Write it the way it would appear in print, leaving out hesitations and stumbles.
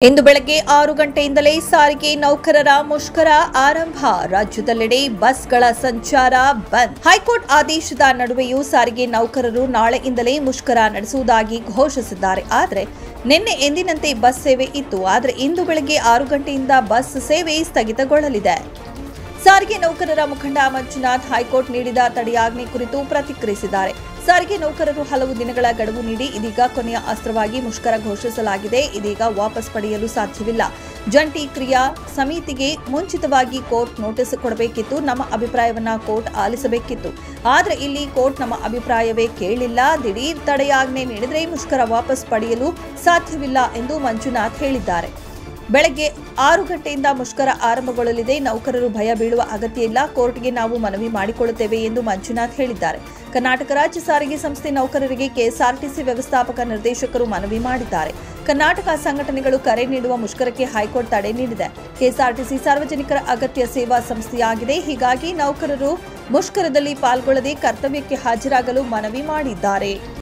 ಇಂದು ಬೆಳಗ್ಗೆ 6 ಗಂಟೆಯಿಂದಲೇ ಸಾರಿಗೆ ನೌಕರರ ಮುಷ್ಕರ ಆರಂಭ. ರಾಜ್ಯದೆಲ್ಲೆಡೆ ಬಸ್ಗಳ ಸಂಚಾರ ಬಂದ್. ಹೈಕೋರ್ಟ್ ಆದೇಶದ ನಡುವೆಯೂ ಸಾರಿಗೆ ನೌಕರರು ನಾಳೆಯಿಂದಲೇ ಮುಷ್ಕರ ನಡೆಸುವುದಾಗಿ ಘೋಷಿಸಿದ್ದಾರೆ. ಆದರೆ ನಿನ್ನೆ ಎಂದಿನಂತೆ ಬಸ್ ಸೇವೆ ಇತ್ತು. ಆದರೆ ಇಂದು ಬೆಳಗ್ಗೆ 6 ಗಂಟೆಯಿಂದ ಬಸ್ ಸೇವೆ ಸ್ಥಗಿತಗೊಳ್ಳಲಿದೆ. ಸಾರಿಗೆ ನೌಕರರ ಮುಖಂಡ ಮಂಜುನಾಥ್ ಹೈಕೋರ್ಟ್ ನೀಡಿದ ತಡೆಯಾಜ್ಞೆ ಕುರಿತು ಪ್ರತಿಕ್ರಿಯಿಸಿದ್ದಾರೆ. ಸಾರಿಗೆ ನೌಕರರು ಹಲವು ದಿನಗಳ ಗಡುವು ನೀಡಿ ಇದೀಗ ಕೊನೆಯ ಅಸ್ತ್ರವಾಗಿ ಮುಷ್ಕರ ಘೋಷಿಸಲಾಗಿದೆ. ಇದೀಗ ವಾಪಸ್ ಪಡೆಯಲು ಸಾಧ್ಯವಿಲ್ಲ. ಜಂಟಿ ಕ್ರಿಯಾ ಸಮಿತಿಗೆ ಮುಂಚಿತವಾಗಿ ಕೋರ್ಟ್ ನೋಟಿಸ್ ಕೊಡಬೇಕಿತ್ತು. ನಮ್ಮ ಅಭಿಪ್ರಾಯವನ್ನ ಕೋರ್ಟ್ ಆಲಿಸಬೇಕಿತ್ತು. ಆದರೆ ಇಲ್ಲಿ ಕೋರ್ಟ್ ನಮ್ಮ ಅಭಿಪ್ರಾಯವೇ ಕೇಳಿಲ್ಲ. ದಿಢೀರ್ ತಡೆಯಾಜ್ಞೆ ನೀಡಿದರೆ ಮುಷ್ಕರ ವಾಪಸ್ ಪಡೆಯಲು ಸಾಧ್ಯವಿಲ್ಲ ಎಂದು ಮಂಜುನಾಥ್ ಹೇಳಿದ್ದಾರೆ. ಬೆಳಗ್ಗೆ 6 ಗಂಟೆಯಿಂದ ಮುಷ್ಕರ ಆರಂಭಗೊಳ್ಳಲಿದೆ. ನೌಕರರು ಭಯ ಬೀಳುವ ಅಗತ್ಯ ಇಲ್ಲ. ಕೋರ್ಟ್ಗೆ ನಾವು ಮನವಿ ಮಾಡಿಕೊಳ್ಳುತ್ತೇವೆ ಎಂದು ಮಂಜುನಾಥ್ ಹೇಳಿದ್ದಾರೆ. ಕರ್ನಾಟಕ ರಾಜ್ಯ ಸಾರಿಗೆ ಸಂಸ್ಥೆ ನೌಕರರಿಗೆ ಕೆಎಸ್ಆರ್ಟಿಸಿ ವ್ಯವಸ್ಥಾಪಕ ನಿರ್ದೇಶಕರು ಮನವಿ ಮಾಡಿದ್ದಾರೆ. ಕರ್ನಾಟಕ ಸಂಘಟನೆಗಳು ಕರೆ ನೀಡುವ ಮುಷ್ಕರಕ್ಕೆ ಹೈಕೋರ್ಟ್ ತಡೆ ನೀಡಿದೆ. ಕೆಎಸ್ಆರ್ಟಿಸಿ ಸಾರ್ವಜನಿಕರ ಅಗತ್ಯ ಸೇವಾ ಸಂಸ್ಥೆಯಾಗಿದೆ. ಹೀಗಾಗಿ ನೌಕರರು ಮುಷ್ಕರದಲ್ಲಿ ಪಾಲ್ಗೊಳ್ಳದೆ ಕರ್ತವ್ಯಕ್ಕೆ ಹಾಜರಾಗಲು ಮನವಿ ಮಾಡಿದ್ದಾರೆ.